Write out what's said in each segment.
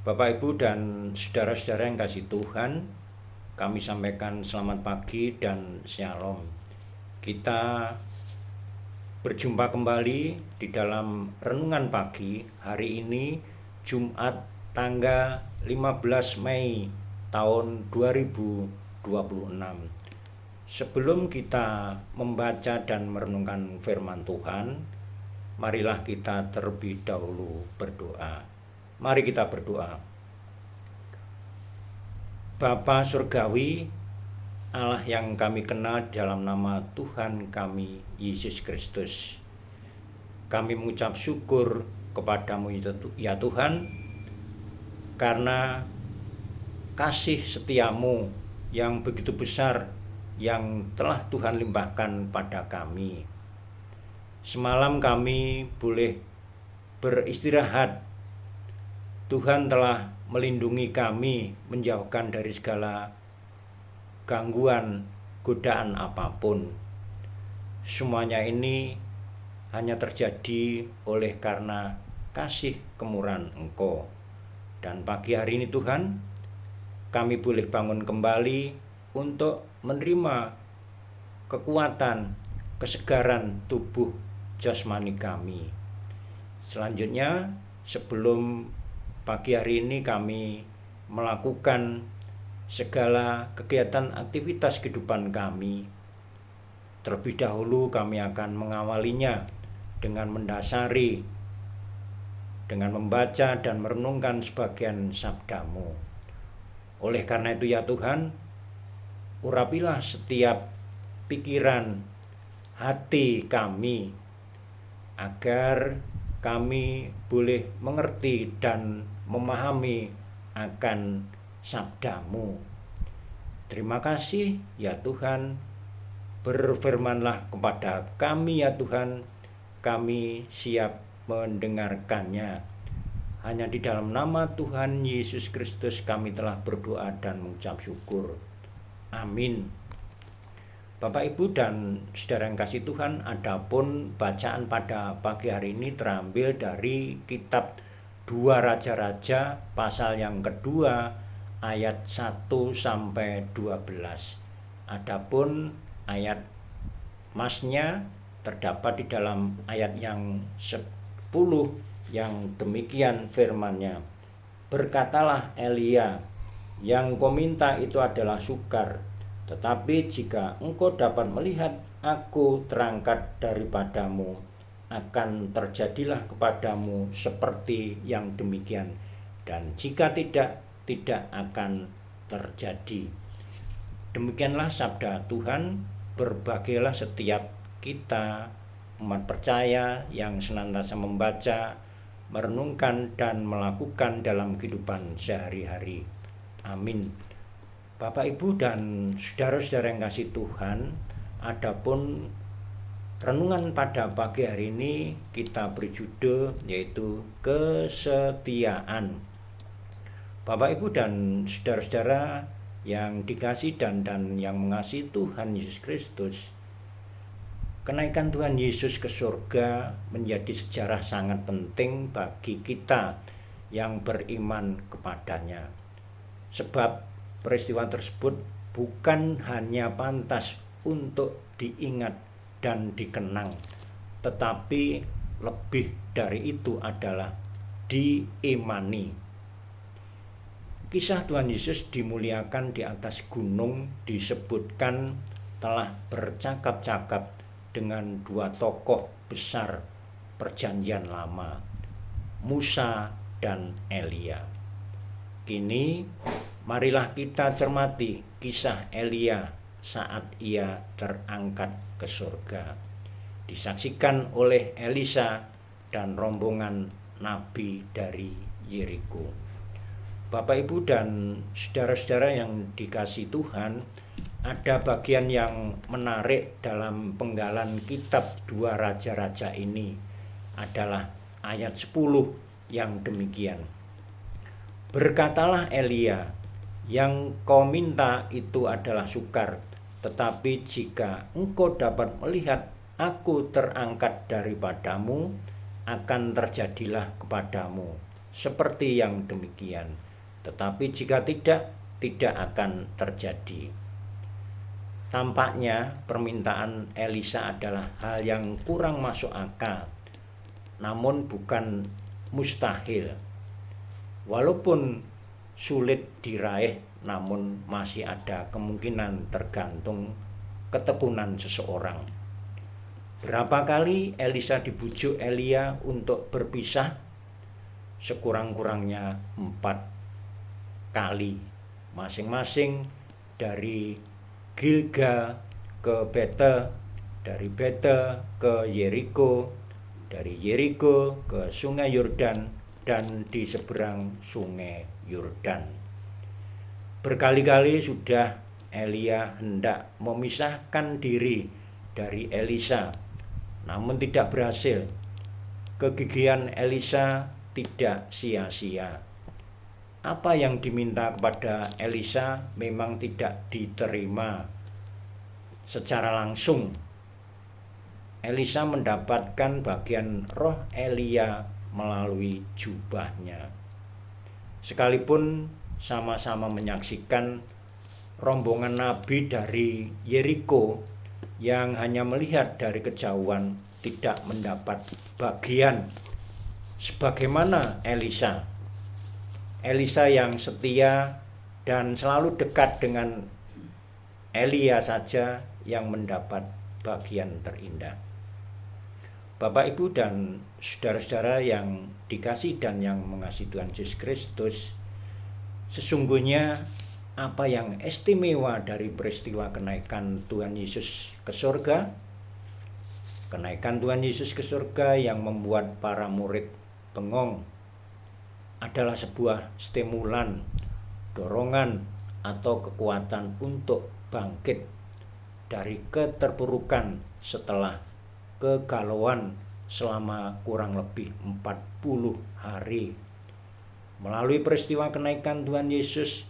Bapak, Ibu, dan saudara-saudara yang kasih Tuhan, kami sampaikan selamat pagi dan shalom. Kita berjumpa kembali di dalam renungan pagi hari ini, Jumat tanggal 15 Mei tahun 2026. Sebelum kita membaca dan merenungkan firman Tuhan, marilah kita terlebih dahulu berdoa. Mari kita berdoa. Bapa Surgawi, Allah yang kami kenal dalam nama Tuhan kami Yesus Kristus, kami mengucap syukur kepadamu ya Tuhan, karena kasih setiamu yang begitu besar yang telah Tuhan limpahkan pada kami. Semalam kami boleh beristirahat. Tuhan telah melindungi kami, menjauhkan dari segala gangguan, godaan apapun. Semuanya ini hanya terjadi oleh karena kasih kemurahan Engkau. Dan pagi hari ini Tuhan, kami boleh bangun kembali untuk menerima kekuatan, kesegaran tubuh jasmani kami. Selanjutnya, sebelum pagi hari ini kami melakukan segala kegiatan aktivitas kehidupan kami, terlebih dahulu kami akan mengawalinya dengan mendasari, dengan membaca dan merenungkan sebagian sabdamu. Oleh karena itu ya Tuhan, urapilah setiap pikiran, hati kami, agar kami boleh mengerti dan memahami akan sabdamu. Terima kasih ya Tuhan, berfirmanlah kepada kami ya Tuhan, kami siap mendengarkannya. Hanya di dalam nama Tuhan Yesus Kristus kami telah berdoa dan mengucap syukur. Amin. Bapak, Ibu, dan saudara yang kasih Tuhan, adapun bacaan pada pagi hari ini terambil dari kitab 2 Raja-Raja pasal yang kedua ayat 1 sampai 12. Adapun ayat masnya terdapat di dalam ayat yang 10 yang demikian firman-Nya. Berkatalah Elia, yang kau minta itu adalah sukar. Tetapi jika engkau dapat melihat aku terangkat daripadamu, akan terjadilah kepadamu seperti yang demikian. Dan jika tidak akan terjadi. Demikianlah sabda Tuhan. Berbahagialah setiap kita umat percaya yang senantiasa membaca, merenungkan dan melakukan dalam kehidupan sehari-hari. Amin. Bapak, Ibu, dan saudara-saudara yang kasih Tuhan, adapun renungan pada pagi hari ini kita beri judul yaitu kesetiaan. Bapak, Ibu, dan saudara-saudara yang dikasih dan yang mengasihi Tuhan Yesus Kristus, kenaikan Tuhan Yesus ke surga menjadi sejarah sangat penting bagi kita yang beriman kepadanya. Sebab peristiwa tersebut bukan hanya pantas untuk diingat dan dikenang, tetapi lebih dari itu adalah diimani. Kisah Tuhan Yesus dimuliakan di atas gunung disebutkan telah bercakap-cakap dengan dua tokoh besar perjanjian lama, Musa dan Elia. Kini marilah kita cermati kisah Elia saat ia terangkat ke surga, disaksikan oleh Elisa dan rombongan nabi dari Yeriko. Bapak, Ibu, dan saudara-saudara yang dikasihi Tuhan, ada bagian yang menarik dalam penggalan kitab 2 Raja-Raja ini adalah ayat 10 yang demikian. Berkatalah Elia, yang kau minta itu adalah sukar, tetapi jika engkau dapat melihat aku terangkat daripadamu, akan terjadilah kepadamu seperti yang demikian. Tetapi jika tidak akan terjadi. Tampaknya permintaan Elisa adalah hal yang kurang masuk akal, namun bukan mustahil. Walaupun sulit diraih, namun masih ada kemungkinan tergantung ketekunan seseorang. Berapa kali Elisa dibujuk Elia untuk berpisah? Sekurang-kurangnya 4 kali, masing-masing dari Gilgal ke Betel, dari Betel ke Yeriko, dari Yeriko ke Sungai Yordan, dan di seberang Sungai Yordan. Berkali-kali sudah Elia hendak memisahkan diri dari Elisa, namun tidak berhasil. Kegigihan Elisa tidak sia-sia. Apa yang diminta kepada Elisa memang tidak diterima secara langsung. Elisa mendapatkan bagian roh Elia melalui jubahnya. Sekalipun sama-sama menyaksikan rombongan nabi dari Yeriko yang hanya melihat dari kejauhan, tidak mendapat bagian sebagaimana Elisa. Elisa yang setia dan selalu dekat dengan Elia saja yang mendapat bagian terindah. Bapak, Ibu, dan saudara-saudara yang dikasihi dan yang mengasihi Tuhan Yesus Kristus, sesungguhnya apa yang istimewa dari peristiwa kenaikan Tuhan Yesus ke surga? Kenaikan Tuhan Yesus ke surga yang membuat para murid bengong adalah sebuah stimulan, dorongan, atau kekuatan untuk bangkit dari keterpurukan setelah kegalauan selama kurang lebih 40 hari. Melalui peristiwa kenaikan Tuhan Yesus,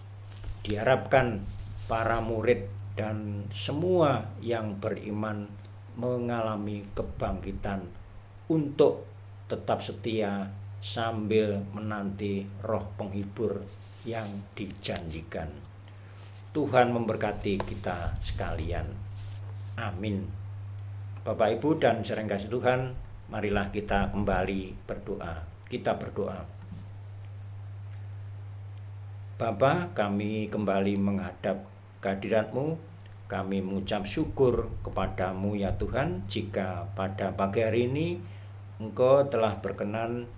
diharapkan para murid dan semua yang beriman mengalami kebangkitan untuk tetap setia sambil menanti roh penghibur yang dijanjikan. Tuhan memberkati kita sekalian. Amin. Bapak, Ibu, dan saudara kasih Tuhan, marilah kita kembali berdoa. Kita berdoa. Bapa, kami kembali menghadap kehadirat-Mu. Kami mengucap syukur kepada-Mu ya Tuhan, jika pada pagi hari ini Engkau telah berkenan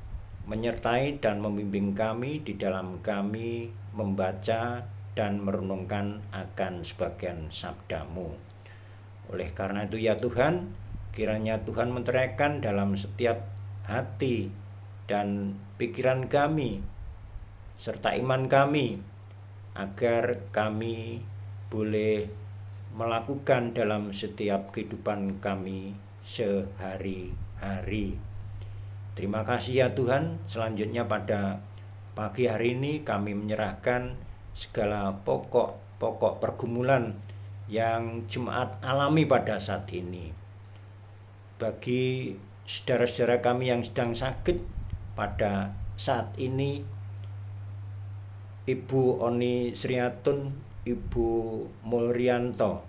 menyertai dan membimbing kami di dalam kami membaca dan merenungkan akan sebagian sabda-Mu. Oleh karena itu ya Tuhan, kiranya Tuhan menteraikan dalam setiap hati dan pikiran kami serta iman kami, agar kami boleh melakukan dalam setiap kehidupan kami sehari-hari. Terima kasih ya Tuhan. Selanjutnya pada pagi hari ini kami menyerahkan segala pokok pergumulan yang jemaat alami pada saat ini. Bagi saudara-saudara kami yang sedang sakit pada saat ini, Ibu Oni Sriatun, Ibu Mulrianto,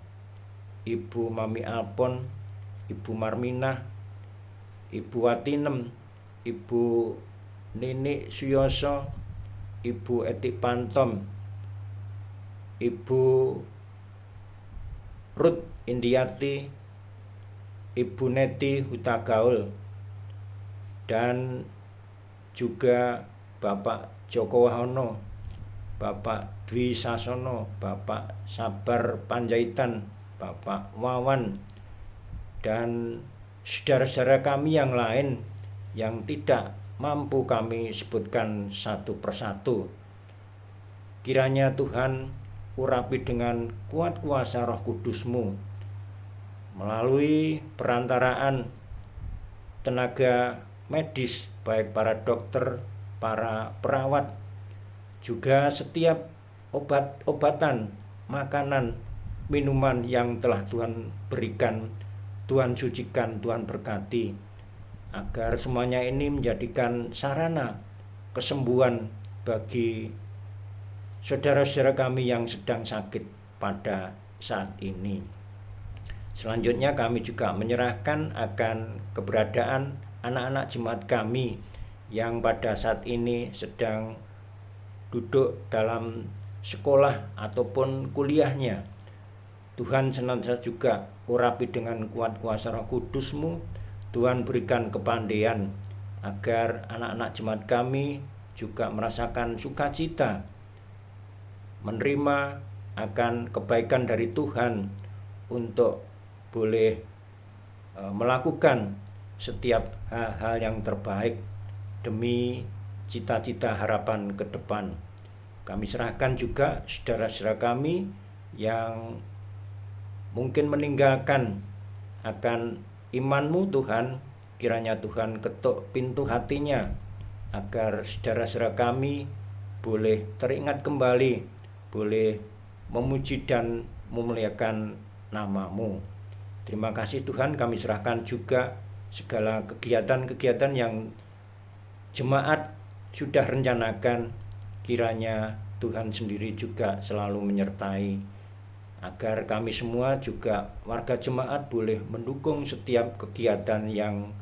Ibu Mami Alpon, Ibu Marminah, Ibu Watinem, Ibu Nini Suyoso, Ibu Etik Pantom, Ibu Ruth Indiati, Ibu Neti Hutagaul, dan juga Bapak Joko Wahono, Bapak Dwi Sasono, Bapak Sabar Panjaitan, Bapak Wawan, dan saudara-saudara kami yang lain yang tidak mampu kami sebutkan satu persatu. Kiranya Tuhan urapi dengan kuat kuasa Roh Kudus-Mu melalui perantaraan tenaga medis, baik para dokter, para perawat, juga setiap obat-obatan, makanan, minuman yang telah Tuhan berikan, Tuhan sucikan, Tuhan berkati, agar semuanya ini menjadikan sarana kesembuhan bagi saudara-saudara kami yang sedang sakit pada saat ini. Selanjutnya kami juga menyerahkan akan keberadaan anak-anak jemaat kami yang pada saat ini sedang duduk dalam sekolah ataupun kuliahnya. Tuhan senantiasa juga urapi dengan kuat kuasa Roh Kudus-Mu. Tuhan berikan kepandaian agar anak-anak jemaat kami juga merasakan sukacita, menerima akan kebaikan dari Tuhan untuk boleh melakukan setiap hal-hal yang terbaik demi cita-cita harapan ke depan. Kami serahkan juga saudara-saudara kami yang mungkin meninggalkan akan iman-Mu Tuhan. Kiranya Tuhan ketuk pintu hatinya agar saudara-saudara kami boleh teringat kembali, boleh memuji dan memuliakan nama-Mu. Terima kasih Tuhan, kami serahkan juga segala kegiatan-kegiatan yang jemaat sudah rencanakan. Kiranya Tuhan sendiri juga selalu menyertai, agar kami semua juga warga jemaat boleh mendukung setiap kegiatan yang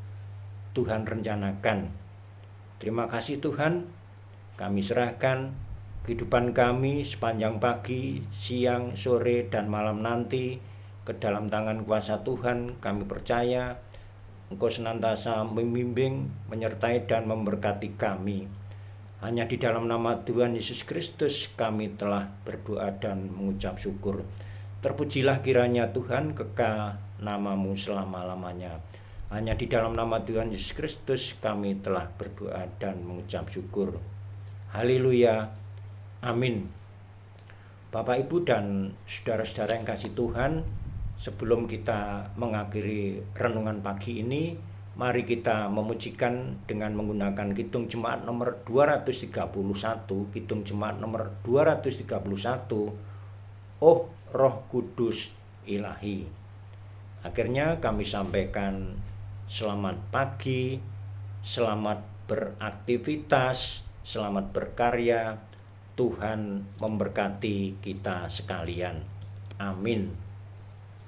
Tuhan rencanakan. Terima kasih Tuhan, kami serahkan kehidupan kami sepanjang pagi, siang, sore, dan malam nanti ke dalam tangan kuasa Tuhan. Kami percaya Engkau senantiasa membimbing, menyertai, dan memberkati kami. Hanya di dalam nama Tuhan Yesus Kristus kami telah berdoa dan mengucap syukur. Terpujilah kiranya Tuhan, kekal nama-Mu selama-lamanya. Hanya di dalam nama Tuhan Yesus Kristus kami telah berdoa dan mengucap syukur. Haleluya. Amin. Bapak, Ibu, dan saudara-saudara yang kasih Tuhan, sebelum kita mengakhiri renungan pagi ini, mari kita memujikan dengan menggunakan kidung jemaat nomor 231, kidung jemaat nomor 231, Oh Roh Kudus Ilahi. Akhirnya kami sampaikan selamat pagi, selamat beraktivitas, selamat berkarya. Tuhan memberkati kita sekalian. Amin.